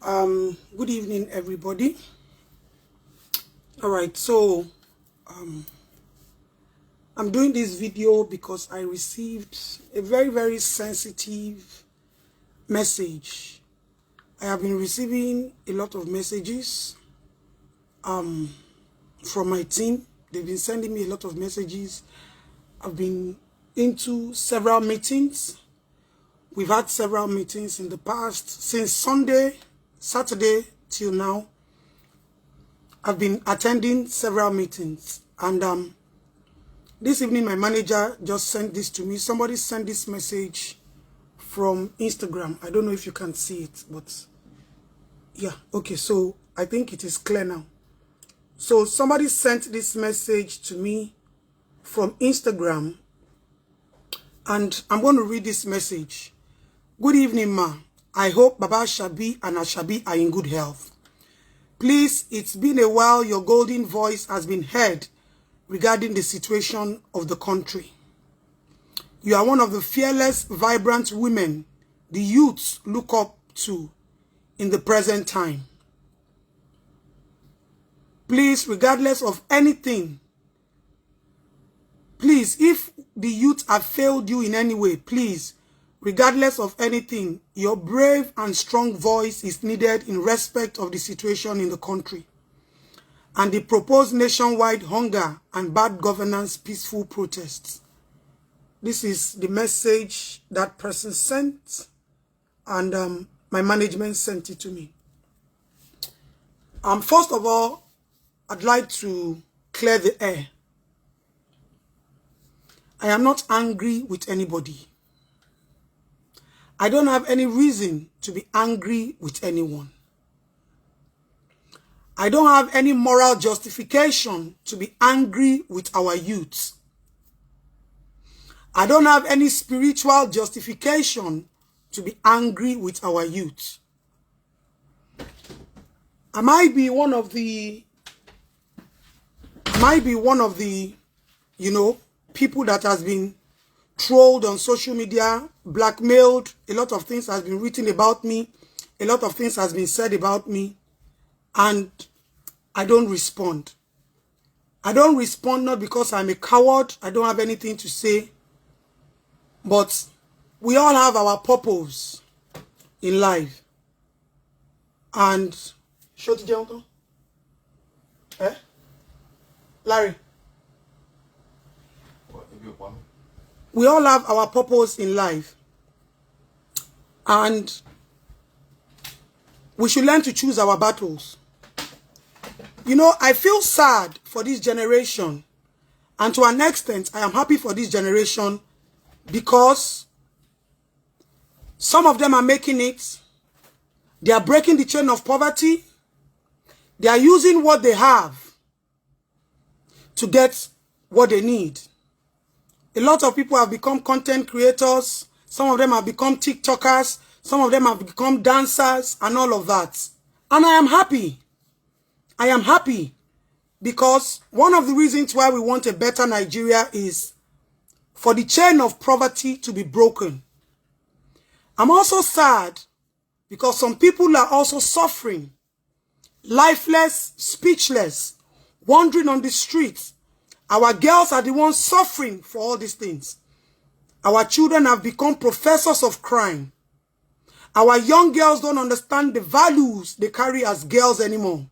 Good evening, everybody. All right, so I'm doing this video because I received a very sensitive message. I have been receiving a lot of messages from my team. They've been sending me a lot of messages. I've been into several meetings. We've had several meetings in the past since Saturday till now. I've been attending several meetings, and this evening my manager just sent this to me. Somebody sent this message from Instagram. I don't know if you can see it, but yeah, okay, so I think it is clear now. So somebody sent this message to me from Instagram, and I'm going to read this message. Good evening, ma. I hope Baba Shabi and Ashabi are in good health. Please, it's been a while your golden voice has been heard regarding the situation of the country. You are one of the fearless, vibrant women the youths look up to in the present time. Please, regardless of anything, please, if the youth have failed you in any way, please, regardless of anything, your brave and strong voice is needed in respect of the situation in the country and the proposed nationwide hunger and bad governance peaceful protests. This is the message that person sent, and my management sent it to me. First of all, I'd like to clear the air. I am not angry with anybody. I don't have any reason to be angry with anyone. I don't have any moral justification to be angry with our youth. I don't have any spiritual justification to be angry with our youth. I might be one of the, people that has been trolled on social media, blackmailed. A lot of things has been written about me. A lot of things has been said about me. And I don't respond. I don't respond not because I'm a coward. I don't have anything to say. But we all have our purpose in life. And shut it down. Larry. We all have our purpose in life. And we should learn to choose our battles. You know, I feel sad for this generation. And to an extent, I am happy for this generation because some of them are making it. They are breaking the chain of poverty. They are using what they have to get what they need. A lot of people have become content creators. Some of them have become TikTokers. Some of them have become dancers and all of that. And I am happy. I am happy because one of the reasons why we want a better Nigeria is for the chain of poverty to be broken. I'm also sad because some people are also suffering, lifeless, speechless, wandering on the streets. Our girls are the ones suffering for all these things. Our children have become professors of crime. Our young girls don't understand the values they carry as girls anymore.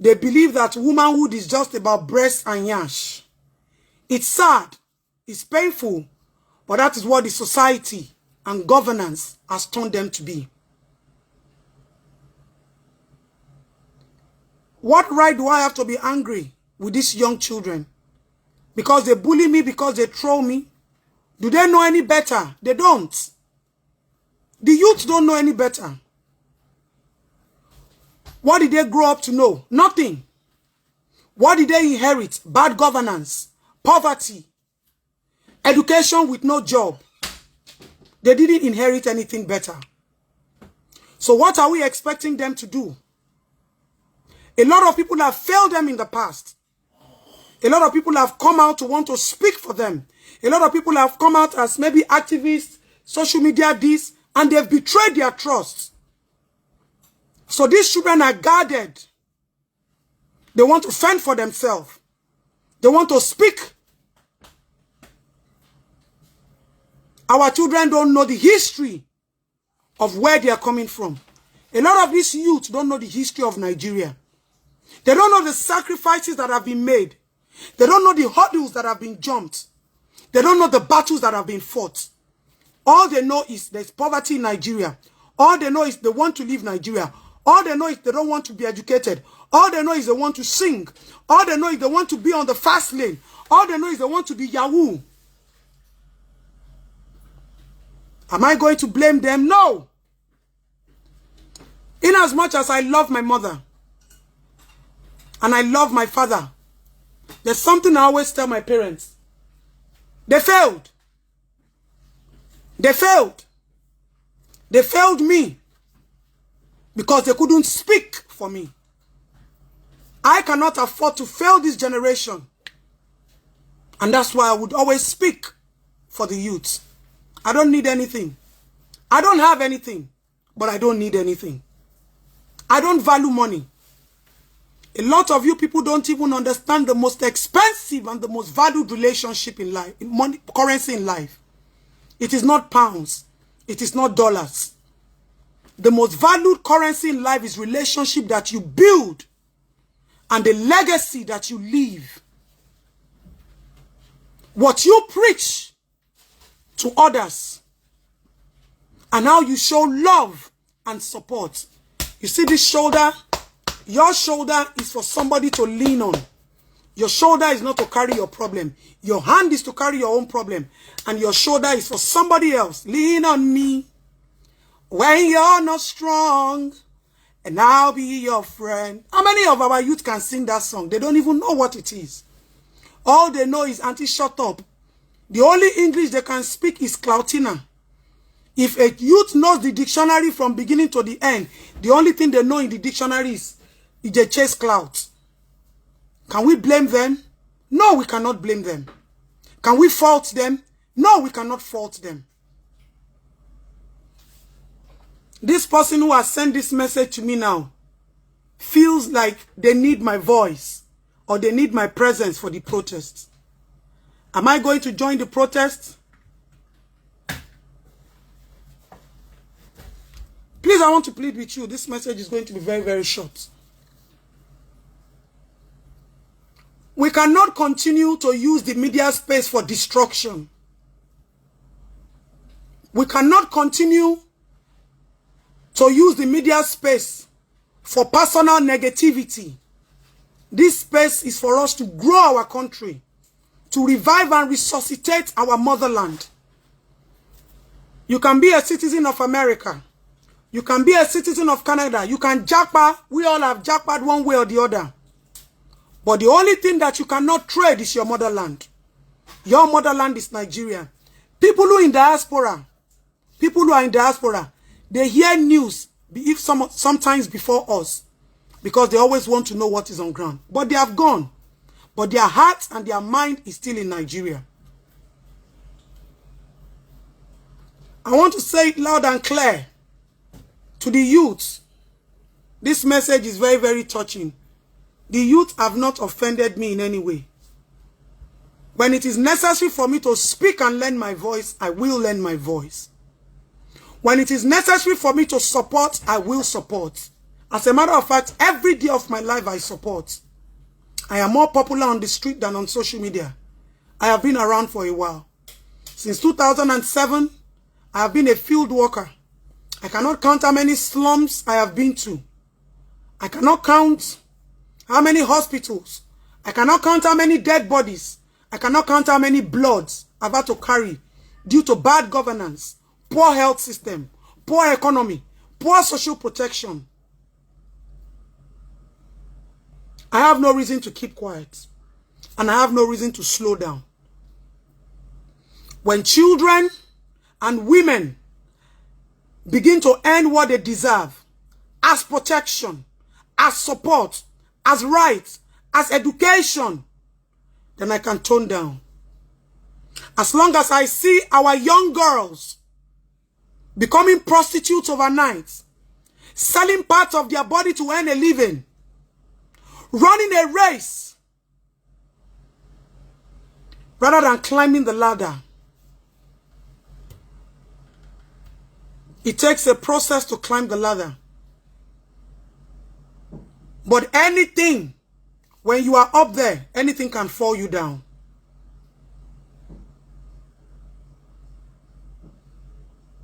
They believe that womanhood is just about breast and yash. It's sad. It's painful. But that is what the society and governance has turned them to be. What right do I have to be angry with these young children? Because they bully me, because they troll me? Do they know any better? They don't. The youth don't know any better. What did they grow up to know? Nothing. What did they inherit? Bad governance, poverty, education with no job. They didn't inherit anything better. So what are we expecting them to do? A lot of people have failed them in the past. A lot of people have come out to want to speak for them. A lot of people have come out as maybe activists, social media this, and they've betrayed their trust. So these children are guarded. They want to fend for themselves. They want to speak. Our children don't know the history of where they are coming from. A lot of these youth don't know the history of Nigeria. They don't know the sacrifices that have been made. They don't know the hurdles that have been jumped. They don't know the battles that have been fought. All they know is there's poverty in Nigeria. All they know is they want to leave Nigeria. All they know is they don't want to be educated. All they know is they want to sing. All they know is they want to be on the fast lane. All they know is they want to be Yahoo. Am I going to blame them? No. In as much as I love my mother and I love my father, there's something I always tell my parents. They failed. They failed. They failed me because they couldn't speak for me. I cannot afford to fail this generation. And that's why I would always speak for the youth. I don't need anything. I don't have anything, but I don't need anything. I don't value money. A lot of you people don't even understand the most expensive and the most valued relationship in life, money, currency in life. It is not pounds. It is not dollars. The most valued currency in life is relationship that you build and the legacy that you leave. What you preach to others and how you show love and support. You see this shoulder? Your shoulder is for somebody to lean on. Your shoulder is not to carry your problem. Your hand is to carry your own problem. And your shoulder is for somebody else. Lean on me when you're not strong, and I'll be your friend. How many of our youth can sing that song? They don't even know what it is. All they know is auntie, shut up. The only English they can speak is Cloutina. If a youth knows the dictionary from beginning to the end, the only thing they know in the dictionary is they chase clouds. Can we blame them? No, we cannot blame them. Can we fault them? No, we cannot fault them. This person who has sent this message to me now feels like they need my voice or they need my presence for the protests. Am I going to join the protests? Please, I want to plead with you. This message is going to be very, very short. We cannot continue to use the media space for destruction. We cannot continue to use the media space for personal negativity. This space is for us to grow our country, to revive and resuscitate our motherland. You can be a citizen of America. You can be a citizen of Canada. You can jackpot. We all have jackpot one way or the other. But the only thing that you cannot trade is your motherland. Your motherland is Nigeria. People who are in diaspora, they hear news sometimes before us because they always want to know what is on ground. But they have gone. But their heart and their mind is still in Nigeria. I want to say it loud and clear to the youth. This message is very, very touching. The youth have not offended me in any way. When it is necessary for me to speak and lend my voice, I will lend my voice. When it is necessary for me to support, I will support. As a matter of fact, every day of my life I support. I am more popular on the street than on social media. I have been around for a while. Since 2007, I have been a field worker. I cannot count how many slums I have been to. I cannot count how many hospitals. I cannot count how many dead bodies. I cannot count how many bloods I've had to carry due to bad governance, poor health system, poor economy, poor social protection. I have no reason to keep quiet. And I have no reason to slow down. When children and women begin to earn what they deserve as protection, as support, as rights, as education, then I can tone down. As long as I see our young girls becoming prostitutes overnight, selling parts of their body to earn a living, running a race rather than climbing the ladder. It takes a process to climb the ladder. But anything, when you are up there, anything can fall you down.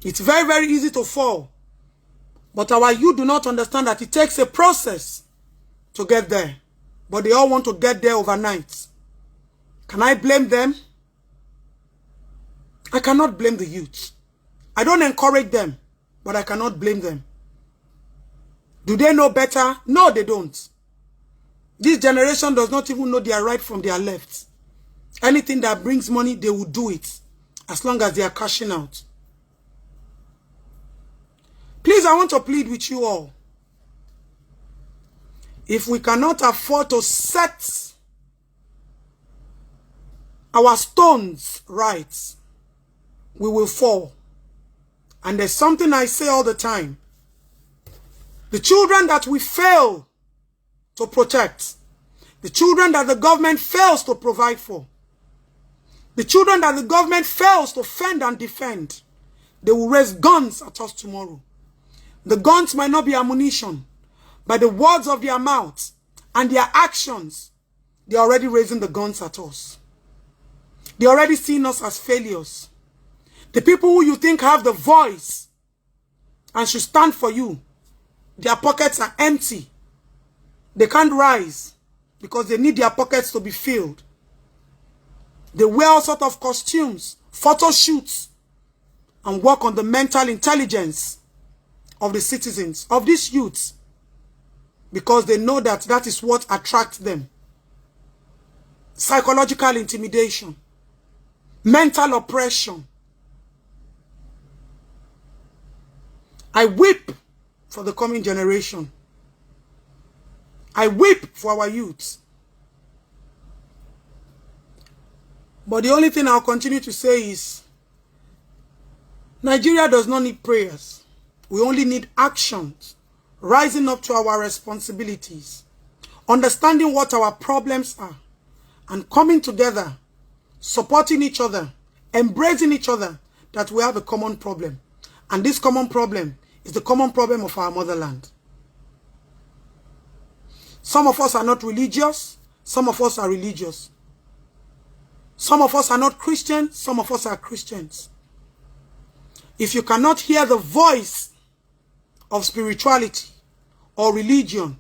It's very, very easy to fall. But our youth do not understand that it takes a process to get there. But they all want to get there overnight. Can I blame them? I cannot blame the youth. I don't encourage them, but I cannot blame them. Do they know better? No, they don't. This generation does not even know their right from their left. Anything that brings money, they will do it, as long as they are cashing out. Please, I want to plead with you all. If we cannot afford to set our stones right, we will fall. And there's something I say all the time. The children that we fail to protect, the children that the government fails to provide for, the children that the government fails to fend and defend, they will raise guns at us tomorrow. The guns might not be ammunition, but the words of their mouths and their actions, they're already raising the guns at us. They're already seeing us as failures. The people who you think have the voice and should stand for you, their pockets are empty. They can't rise because they need their pockets to be filled. They wear all sorts of costumes, photo shoots, and work on the mental intelligence of the citizens, of these youths, because they know that that is what attracts them. Psychological intimidation, mental oppression. I weep for the coming generation. I weep for our youths. But the only thing I'll continue to say is, Nigeria does not need prayers. We only need actions, rising up to our responsibilities, understanding what our problems are, and coming together, supporting each other, embracing each other, that we have a common problem. And this common problem is the common problem of our motherland. Some of us are not religious. Some of us are religious. Some of us are not Christians. Some of us are Christians. If you cannot hear the voice of spirituality or religion,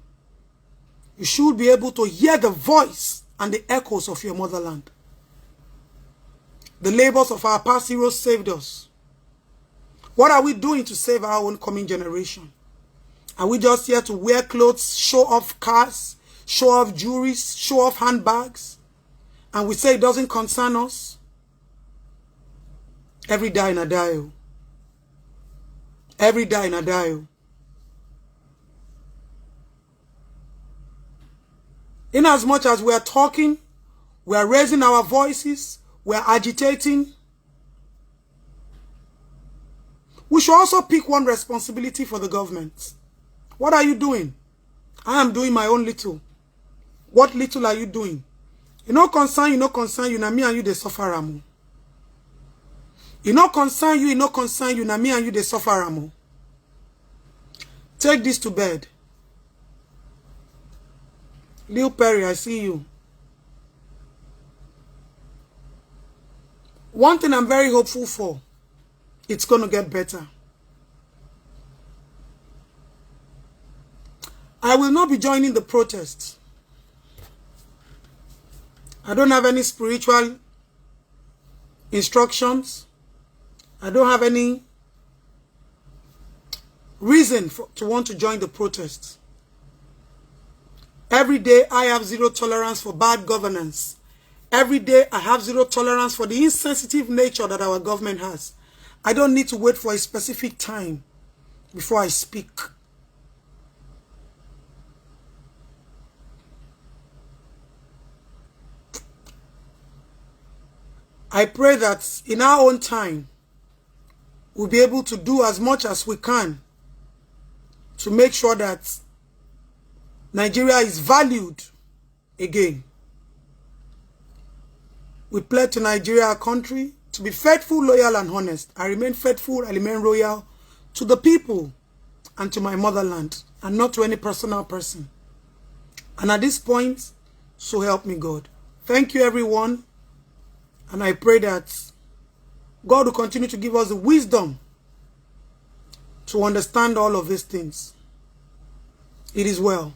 you should be able to hear the voice and the echoes of your motherland. The labors of our past heroes saved us. What are we doing to save our own coming generation? Are we just here to wear clothes, show off cars, show off jewelry, show off handbags, and we say it doesn't concern us? Every day in a dial. Every day in a dial. In as much as we are talking, we are raising our voices, we are agitating, we should also pick one responsibility for the government. What are you doing? I am doing my own little. What little are you doing? You no concern, na me and you they suffer amo. You no concern, na me and you they suffer amo. Take this to bed. Lil Perry, I see you. One thing I'm very hopeful for, it's going to get better. I will not be joining the protests. I don't have any spiritual instructions. I don't have any reason to want to join the protests. Every day I have zero tolerance for bad governance. Every day I have zero tolerance for the insensitive nature that our government has. I don't need to wait for a specific time before I speak. I pray that in our own time, we'll be able to do as much as we can to make sure that Nigeria is valued again. We pledge to Nigeria, our country, to be faithful, loyal, and honest. I remain faithful, I remain loyal to the people and to my motherland, and not to any personal person. And at this point, so help me God. Thank you, everyone. And I pray that God will continue to give us the wisdom to understand all of these things. It is well.